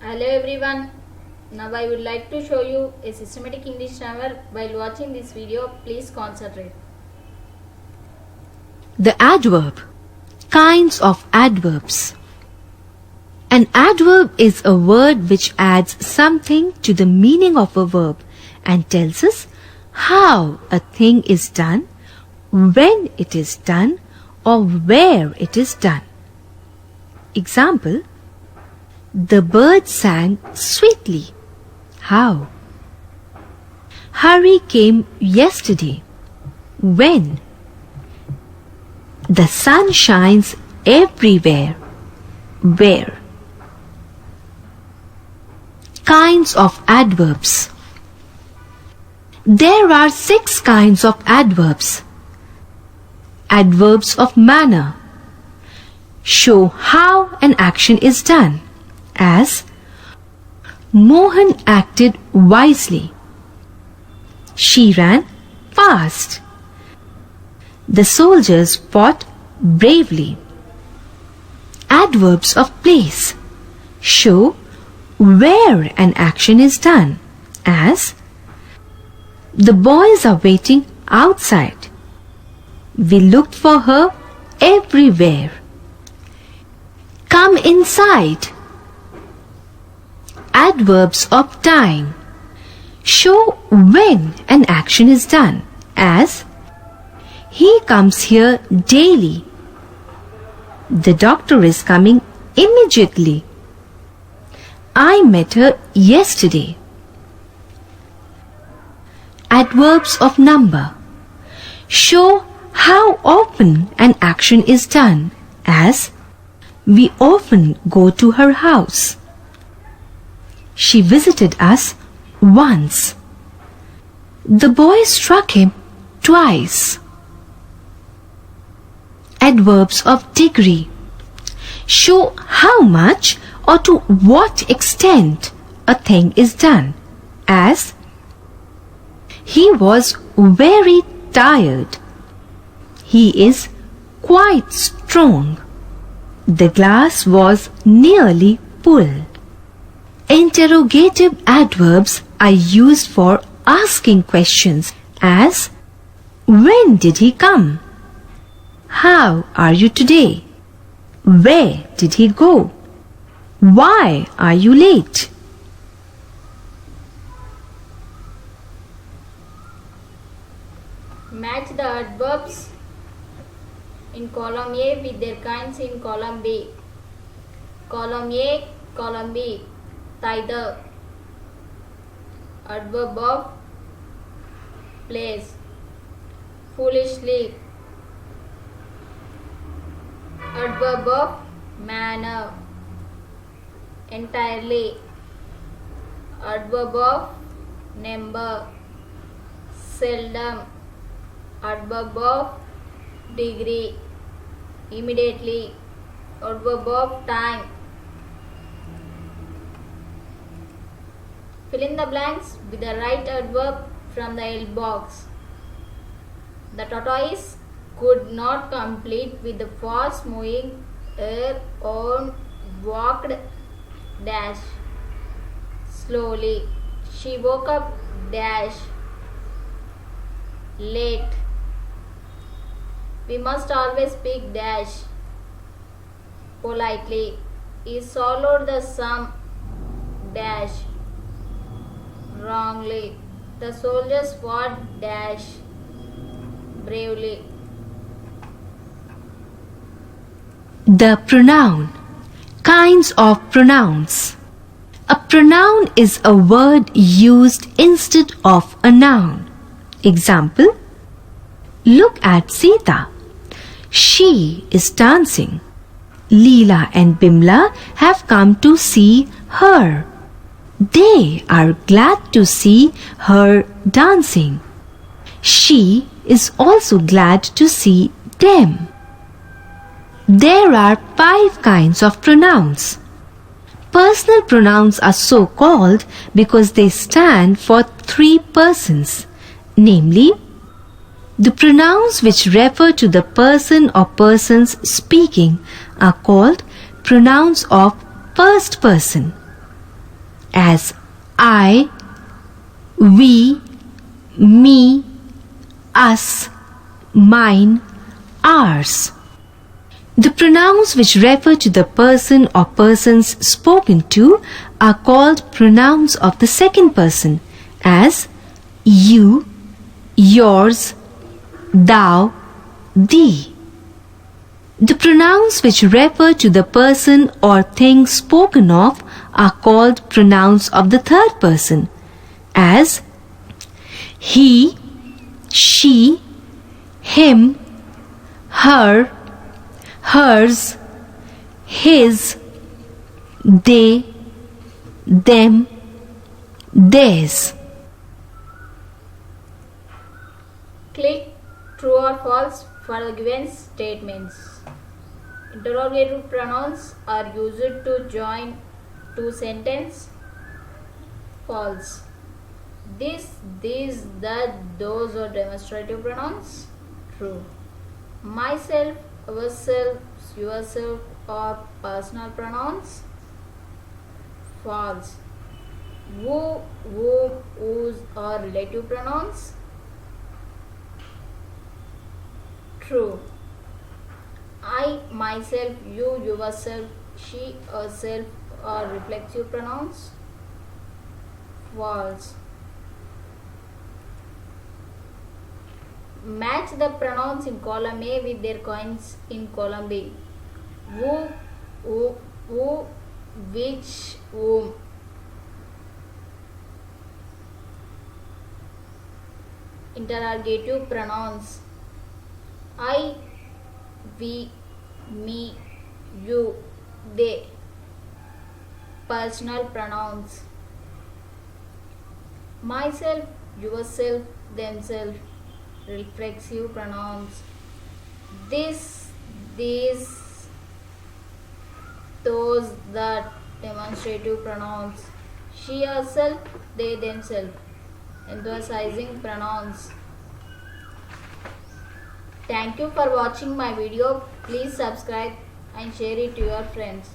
Hello everyone. Now I would like to show you a systematic English grammar. While watching this video, please concentrate. The adverb. Kinds of adverbs. An adverb is a word which adds something to the meaning of a verb and tells us how a thing is done, when it is done, or where it is done. Example: the bird sang sweetly. How? Hari came yesterday. When? The sun shines everywhere. Where? Kinds of adverbs. There are 6 kinds of adverbs. Adverbs of manner show how an action is done, as Mohan acted wisely. She ran fast. The soldiers fought bravely. Adverbs of place show where an action is done, as the boys are waiting outside. We looked for her everywhere. Come inside. Adverbs of time show when an action is done, as he comes here daily. The doctor is coming immediately. I met her yesterday. Adverbs of number show how often an action is done, as we often go to her house. She visited us once. The boy struck him twice. Adverbs of degree show how much or to what extent a thing is done, as he was very tired. He is quite strong. The glass was nearly full. Interrogative adverbs are used for asking questions, as when did he come? How are you today? Where did he go? Why are you late? Match the adverbs in column A with their kinds in column B. Column A, column B. Thither. Adverb of place. Foolishly. Adverb of manner. Entirely. Adverb of number. Seldom. Adverb of degree. Immediately. Adverb of time. Fill in the blanks with the right adverb from the L box. The tortoise could not complete with the fast moving air on walked dash slowly. She woke up dash late. We must always speak dash politely. He swallowed the sum dash wrongly. The soldiers fought dash bravely. The pronoun. Kinds of pronouns. A pronoun is a word used instead of a noun. Example: look at Sita. She is dancing. Leela and Bimla have come to see her. They are glad to see her dancing. She is also glad to see them. There are 5 kinds of pronouns. Personal pronouns are so called because they stand for 3 persons, namely, the pronouns which refer to the person or persons speaking are called pronouns of first person. as I, we, me, us, mine, ours. The pronouns which refer to the person or persons spoken to are called pronouns of the second person, as you, yours, thou, thee. The pronouns which refer to the person or thing spoken of are called pronouns of the third person, as he, she, him, her, hers, his, they, them, theirs. Click true or false for the given statements. Interrogative pronouns are used to join two sentences. False. This, these, that, those are demonstrative pronouns. True. Myself, ourselves, yourself are personal pronouns. False. Who, whom, whose are relative pronouns. True. I, myself, you, yourself, she, herself are reflexive pronouns. False. Match the pronouns in column A with their coins in column B. Who, which, whom. Interrogative pronouns. I, we, me, you, they. Personal pronouns. Myself, yourself, themselves. Reflexive pronouns. This, these, those, that. Demonstrative pronouns. She, herself, they, themselves. Emphasizing pronouns. Thank you for watching my video. Please subscribe and share it to your friends.